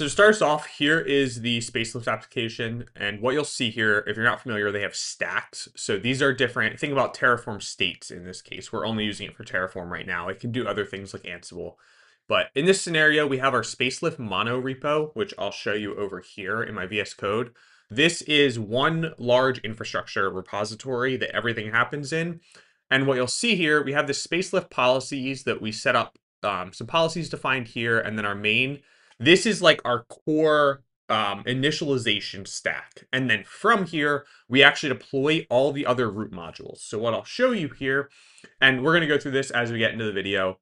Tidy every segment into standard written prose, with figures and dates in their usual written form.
So to start us off, here is the Spacelift application. And what you'll see here, if you're not familiar, they have stacks. So these are different. Think about Terraform states in this case. We're only using it for Terraform right now. It can do other things like Ansible. But in this scenario, we have our Spacelift Monorepo, which I'll show you over here in my VS Code. This is one large infrastructure repository that everything happens in. And what you'll see here, we have the Spacelift policies that we set up, some policies defined here, and then our main. This is like our core initialization stack. And then from here, we actually deploy all the other root modules. So what I'll show you here, and we're going to go through this as we get into the video.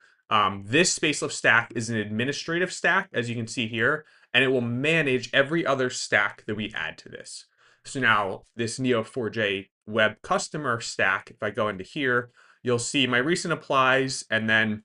This Spacelift stack is an administrative stack, as you can see here, and it will manage every other stack that we add to this. So now this Neo4j web customer stack, if I go into here, you'll see my recent applies, and then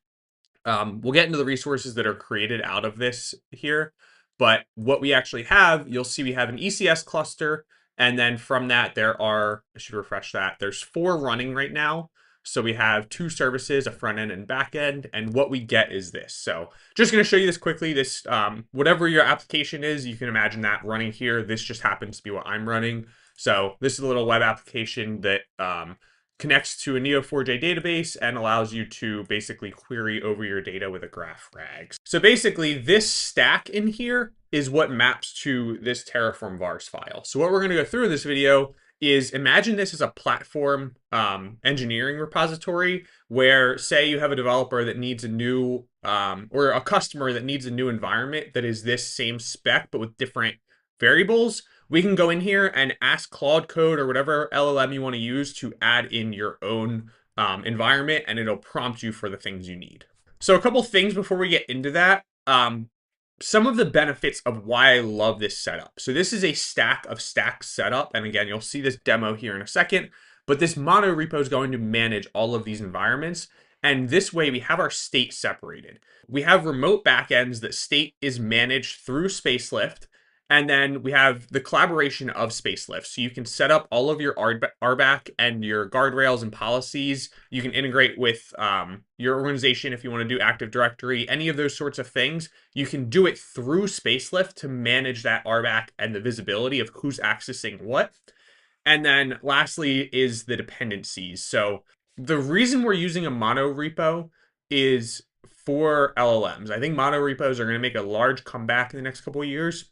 we'll get into the resources that are created out of this here. But what we actually have, you'll see we have an ECS cluster. And then from that, there are, I should refresh that, there's 4 running right now. So we have 2 services, a front end and back end. And what we get is this. So just going to show you this quickly. This, whatever your application is, you can imagine that running here. This just happens to be what I'm running. So this is a little web application that connects to a Neo4j database and allows you to basically query over your data with a graph rags. So basically this stack in here is what maps to this Terraform vars file. So what we're going to go through in this video is imagine this as a platform engineering repository where, say, you have a developer that needs a new, or a customer that needs a new environment that is this same spec but with different variables. We can go in here and ask Claude Code or whatever LLM you want to use to add in your own environment, and it'll prompt you for the things you need. So a couple things before we get into that. Some of the benefits of why I love this setup. So this is a stack of stacks setup. And again, you'll see this demo here in a second. But this Monorepo is going to manage all of these environments. And this way we have our state separated. We have remote backends that state is managed through Spacelift. And then we have the collaboration of Spacelift. So you can set up all of your RBAC and your guardrails and policies. You can integrate with your organization if you want to do Active Directory, any of those sorts of things. You can do it through Spacelift to manage that RBAC and the visibility of who's accessing what. And then lastly is the dependencies. So the reason we're using a monorepo is for LLMs. I think monorepos are going to make a large comeback in the next couple of years,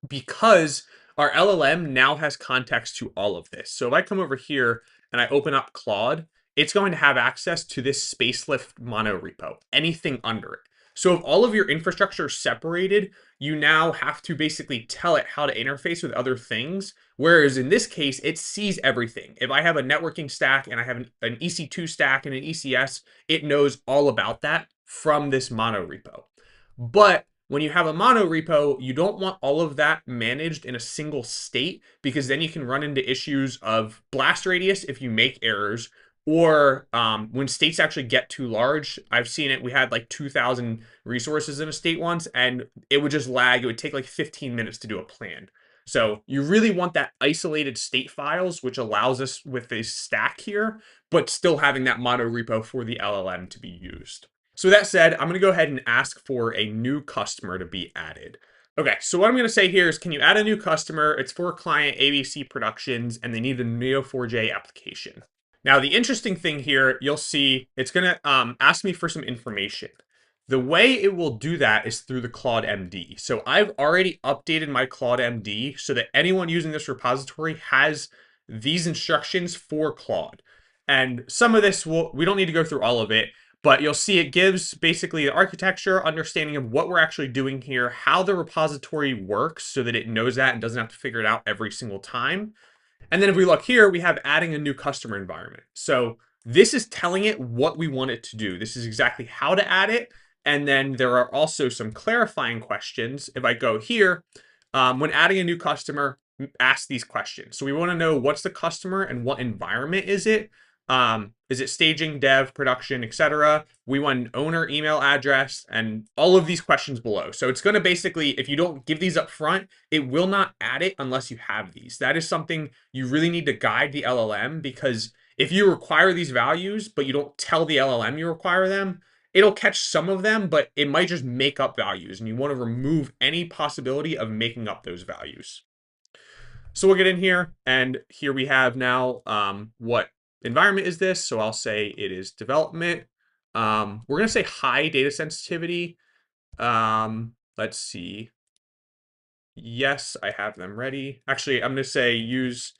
because our LLM now has context to all of this. So if I come over here and I open up Claude, it's going to have access to this Spacelift monorepo, anything under it. So if all of your infrastructure is separated, you now have to basically tell it how to interface with other things. Whereas in this case, it sees everything. If I have a networking stack and I have an EC2 stack and an ECS, it knows all about that from this monorepo. But when you have a monorepo, you don't want all of that managed in a single state, because then you can run into issues of blast radius if you make errors, or when states actually get too large. I've seen it. We had like 2,000 resources in a state once, and it would just lag. It would take like 15 minutes to do a plan. So you really want that isolated state files, which allows us with this stack here, but still having that monorepo for the LLM to be used. So with that said, I'm going to go ahead and ask for a new customer to be added. Okay, so what I'm going to say here is, can you add a new customer? It's for client ABC Productions, and they need a Neo4j application. Now, the interesting thing here, you'll see it's going to ask me for some information. The way it will do that is through the Claude MD. So I've already updated my Claude MD so that anyone using this repository has these instructions for Claude. And some of this, we don't need to go through all of it, but you'll see it gives basically the architecture, understanding of what we're actually doing here, how the repository works so that it knows that and doesn't have to figure it out every single time. And then if we look here, we have adding a new customer environment. So this is telling it what we want it to do. This is exactly how to add it. And then there are also some clarifying questions. If I go here, when adding a new customer, ask these questions. So we want to know what's the customer and what environment is it? Is it staging, dev, production, etc.? We want an owner email address and all of these questions below. So it's going to basically, if you don't give these up front, it will not add it unless you have these. That is something you really need to guide the LLM, because if you require these values, but you don't tell the LLM you require them, it'll catch some of them, but it might just make up values, and you want to remove any possibility of making up those values. So we'll get in here, and here we have now what environment is this? So I'll say it is development. We're going to say high data sensitivity. Let's see. Yes, I have them ready. Actually, I'm going to say use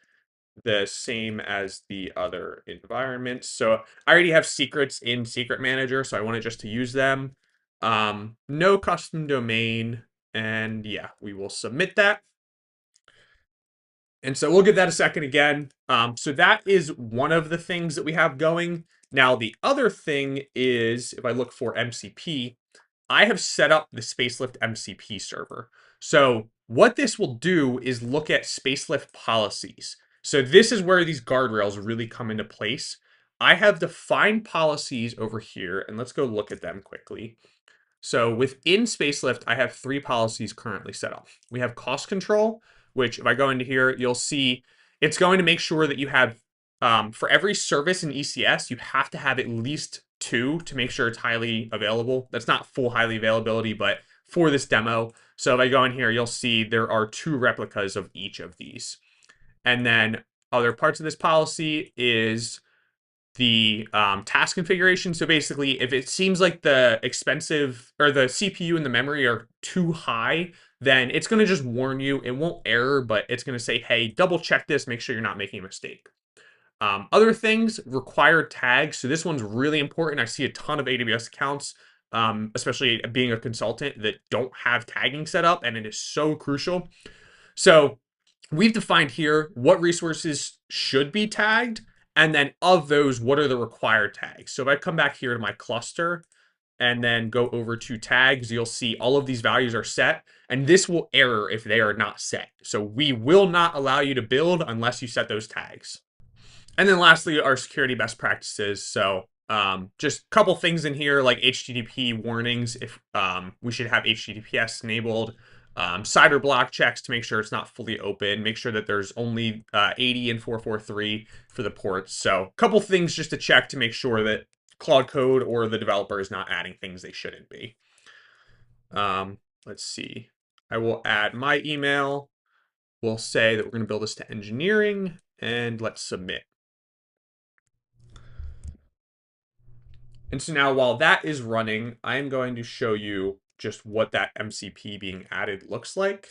the same as the other environments. So I already have secrets in Secret Manager, so I want it just to use them. No custom domain, and yeah, we will submit that. And so we'll give that a second again. So that is one of the things that we have going. Now, the other thing is, if I look for MCP, I have set up the Spacelift MCP server. So what this will do is look at Spacelift policies. So this is where these guardrails really come into place. I have defined policies over here, and let's go look at them quickly. So within Spacelift, I have 3 policies currently set up. We have cost control, which if I go into here, you'll see it's going to make sure that you have, for every service in ECS, you have to have at least 2 to make sure it's highly available. That's not full highly availability, but for this demo. So if I go in here, you'll see there are 2 replicas of each of these. And then other parts of this policy is the task configuration. So basically, if it seems like the expensive or the CPU and the memory are too high, then it's going to just warn you. It won't error, but it's going to say, hey, double check this, make sure you're not making a mistake. Other things, required tags. So this one's really important. I see a ton of AWS accounts, especially being a consultant, that don't have tagging set up, and it is so crucial. So we've defined here what resources should be tagged, and then of those, what are the required tags? So if I come back here to my cluster and then go over to tags, you'll see all of these values are set, and this will error if they are not set. So we will not allow you to build unless you set those tags. And then lastly, our security best practices. So just a couple things in here like HTTP warnings, if we should have HTTPS enabled, CyberBlock block checks to make sure it's not fully open, make sure that there's only 80 and 443 for the ports. So a couple things just to check to make sure that Claude Code or the developer is not adding things they shouldn't be. Let's see. I will add my email. We'll say that we're going to build this to engineering, and let's submit. And so now while that is running, I'm going to show you just what that MCP being added looks like.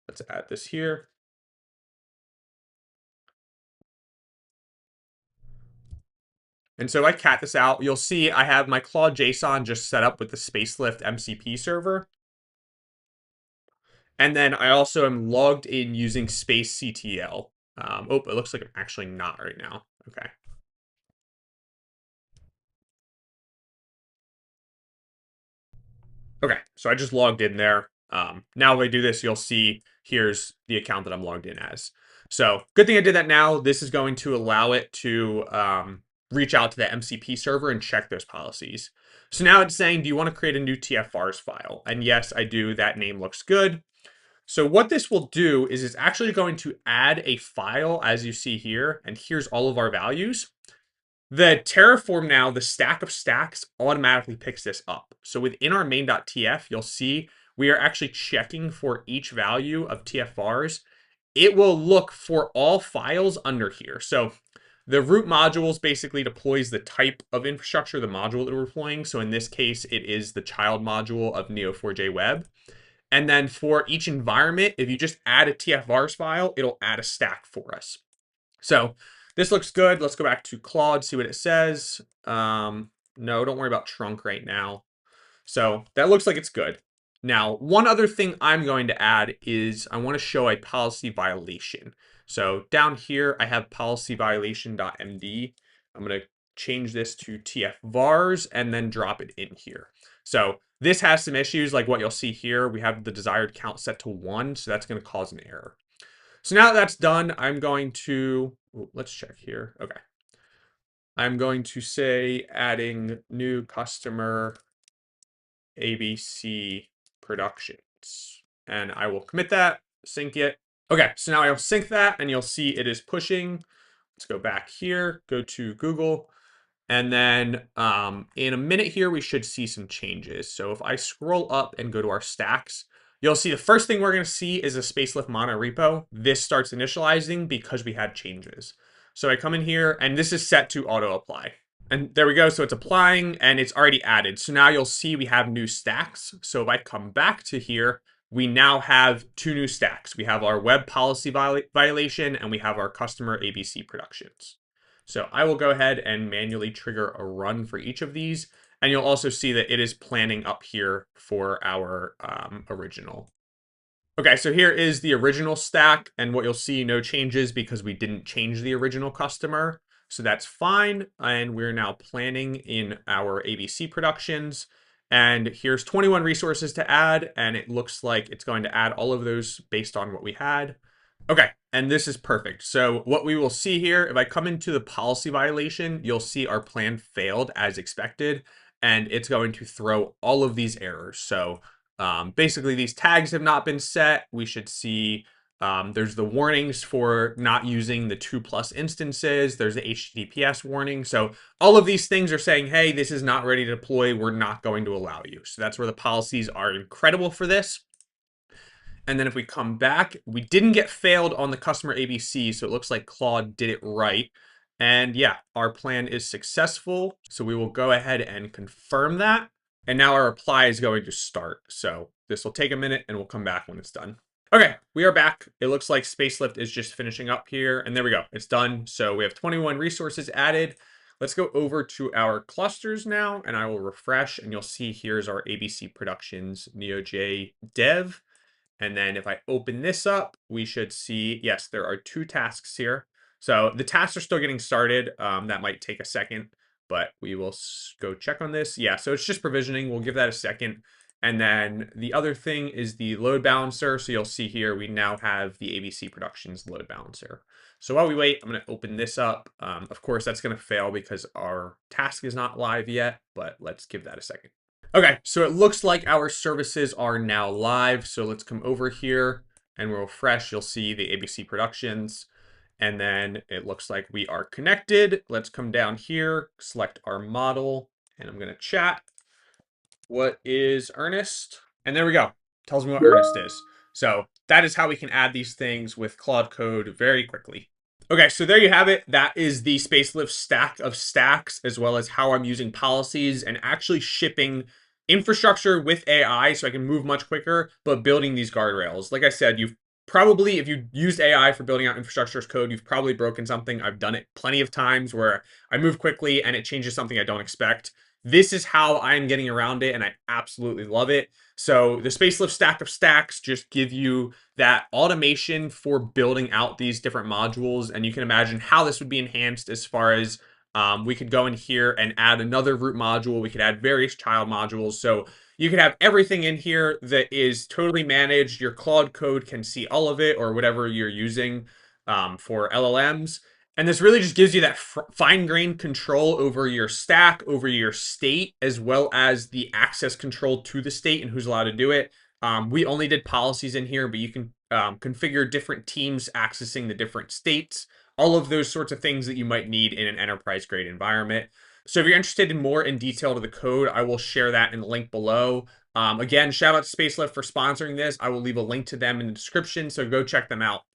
Let's add this here. And so if I cat this out, you'll see I have my Claude JSON just set up with the Spacelift MCP server. And then I also am logged in using spacectl. Oh, it looks like I'm actually not right now. Okay. Okay, so I just logged in there. Now if I do this, you'll see here's the account that I'm logged in as. So good thing I did that now. This is going to allow it to reach out to the MCP server and check those policies. So now it's saying, do you want to create a new TFRs file? And yes, I do. That name looks good. So what this will do is it's actually going to add a file as you see here. And here's all of our values. The Terraform now, the stack of stacks automatically picks this up. So within our main.tf, you'll see we are actually checking for each value of TFRs. It will look for all files under here. So the root modules basically deploys the type of infrastructure, the module that we're deploying. So in this case, it is the child module of Neo4j Web. And then for each environment, if you just add a TFRs file, it'll add a stack for us. So this looks good. Let's go back to Claude, see what it says. No, don't worry about trunk right now. So that looks like it's good. Now, one other thing I'm going to add is I want to show a policy violation. So down here, I have policy violation.md. I'm going to change this to tfvars and then drop it in here. So this has some issues like what you'll see here. We have the desired count set to 1, so that's going to cause an error. So now that that's done, I'm going to, let's check here. Okay. I'm going to say adding new customer ABC productions. And I will commit that, sync it. Okay, so now I'll sync that and you'll see it is pushing. Let's go back here, go to Google. And then in a minute here, we should see some changes. So if I scroll up and go to our stacks, you'll see the first thing we're going to see is a Spacelift Monorepo. This starts initializing because we had changes. So I come in here, and this is set to auto apply. And there we go. So it's applying, and it's already added. So now you'll see we have new stacks. So if I come back to here, we now have two new stacks. We have our web policy violation, and we have our customer ABC productions. So I will go ahead and manually trigger a run for each of these. And you'll also see that it is planning up here for our original. Okay, so here is the original stack. And what you'll see, no changes because we didn't change the original customer. So that's fine. And we're now planning in our ABC productions. And here's 21 resources to add. And it looks like it's going to add all of those based on what we had. Okay, and this is perfect. So what we will see here, if I come into the policy violation, you'll see our plan failed as expected, and it's going to throw all of these errors. So basically these tags have not been set. We should see there's the warnings for not using the 2+ instances. There's the HTTPS warning. So all of these things are saying, hey, this is not ready to deploy. We're not going to allow you. So that's where the policies are incredible for this. And then if we come back, we didn't get failed on the customer ABC, so it looks like Claude did it right. And yeah, our plan is successful. So we will go ahead and confirm that. And now our apply is going to start. So this will take a minute and we'll come back when it's done. Okay, we are back. It looks like Spacelift is just finishing up here. And there we go, it's done. So we have 21 resources added. Let's go over to our clusters now, and I will refresh, and you'll see here's our ABC Productions Neo.js dev. And then if I open this up, we should see, yes, there are 2 tasks here. So the tasks are still getting started. That might take a second, but we will go check on this. Yeah, so it's just provisioning. We'll give that a second. And then the other thing is the load balancer. So you'll see here, we now have the ABC Productions load balancer. So while we wait, I'm going to open this up. Of course, that's going to fail because our task is not live yet, but let's give that a second. Okay, so it looks like our services are now live. So let's come over here and we'll refresh. You'll see the ABC Productions. And then it looks like we are connected. Let's come down here, select our model, and I'm going to chat. What is Ernest? And there we go. Tells me what Ernest is. So that is how we can add these things with Claude Code very quickly. Okay, so there you have it. That is the Spacelift stack of stacks, as well as how I'm using policies and actually shipping infrastructure with AI so I can move much quicker, but building these guardrails. Like I said, you've probably, if you used AI for building out infrastructure as code, you've probably broken something. I've done it plenty of times where I move quickly and it changes something I don't expect. This is how I'm getting around it, and I absolutely love it. So the Spacelift stack of stacks just give you that automation for building out these different modules, and you can imagine how this would be enhanced as far as we could go in here and add another root module. We could add various child modules. So you could have everything in here that is totally managed. Your Claude Code can see all of it, or whatever you're using for LLMs. And this really just gives you that fine-grained control over your stack, over your state, as well as the access control to the state and who's allowed to do it. We only did policies in here, but you can configure different teams accessing the different states, all of those sorts of things that you might need in an enterprise-grade environment. So if you're interested in more in detail to the code, I will share that in the link below. Again, shout out to Spacelift for sponsoring this. I will leave a link to them in the description, so go check them out.